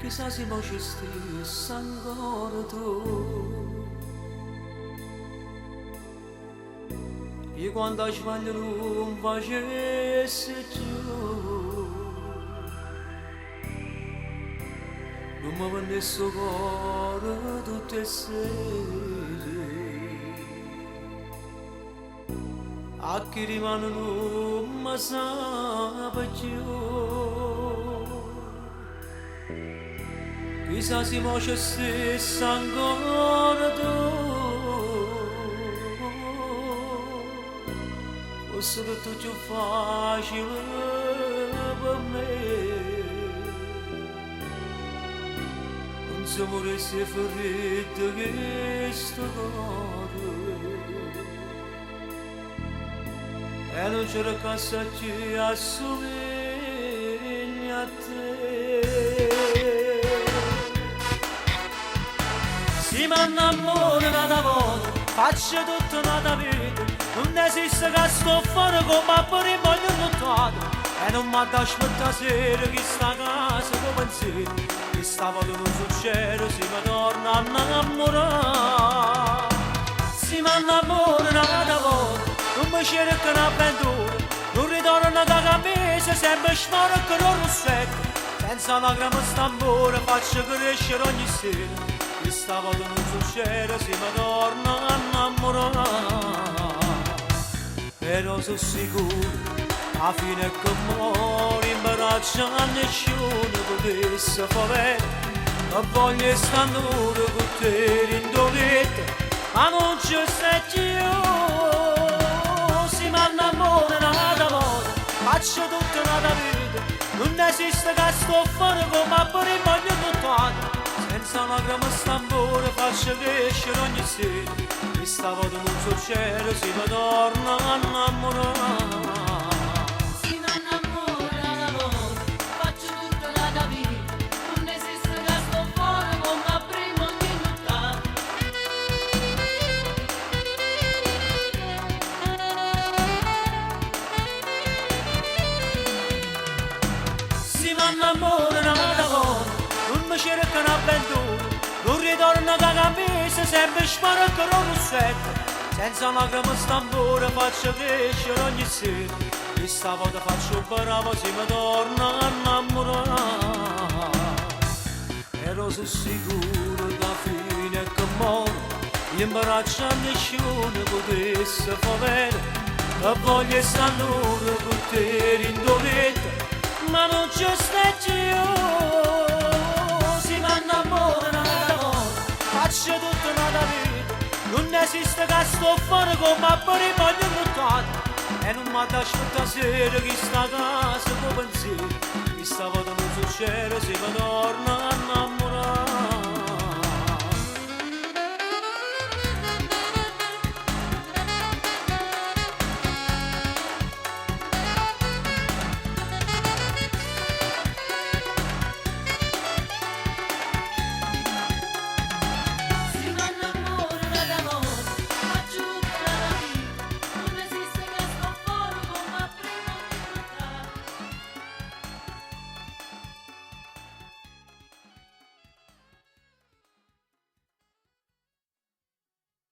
chissà se mo ci stessa ancora tu. E quando a sbaglio non facessi più, non mi prendesse il cuore tutte le sere. A chi rimane non mi sa più. Chissà se mo c'è stessa ancora tu. Fosse tutto più facile per me. Non si morisse ferito questo cuore. E non c'era cassa che assomiglia a te. Si mi innamoro da volta, faccio tutta una vita. Non esiste che sto fuori come per il voglio lottato. E non mi aspettare sera che sta casa con pensiero. Che stavolta non succede, si mi torna a innamorare. Si mi innamoro da volta, non mi cerco un'avventura. Non ritorno da camisa, sempre sporco il rossetto. Senza lacrime stambore faccio crescere ogni sera. Che stavolta non succede, si mi torna a innamorare. Però sono sicuro, alla fine che muore in braccio a nessuno potesse fare. E voglio stare con te in doletta, ma non ci sei più. Si mi innamora da volta, faccio tutta una vita. Non esiste che sto fuori come per il voglio lottato. Senza lacrime stambore faccio crescere ogni sera. E stavolta non succede, si mi torna a innamorare. Si mi innamora da volta, faccio tutta la vita. Non esiste che sto fuori come prima di lottare. Si mi innamora da volta, non mi cerco un'avventura. Non ritorno da camisa, sempre sporco il rossetto. Senza lacrime stambore faccio crescere ogni sera. E stavolta faccio bravo, si mi torna a innamorare. Ero sono sicuro che alla fine che muore in braccio a nessuno potesse fare. E voglio stare con te in doletta, ma non ci stai più. Si mi innamora da volta, faccio tutta una vita. Non esiste che sto fuori come per il voglio lottato. E non mi aspettare sera che sta casa con pensiero. Che stavolta non succede, si mi torna a innamorare.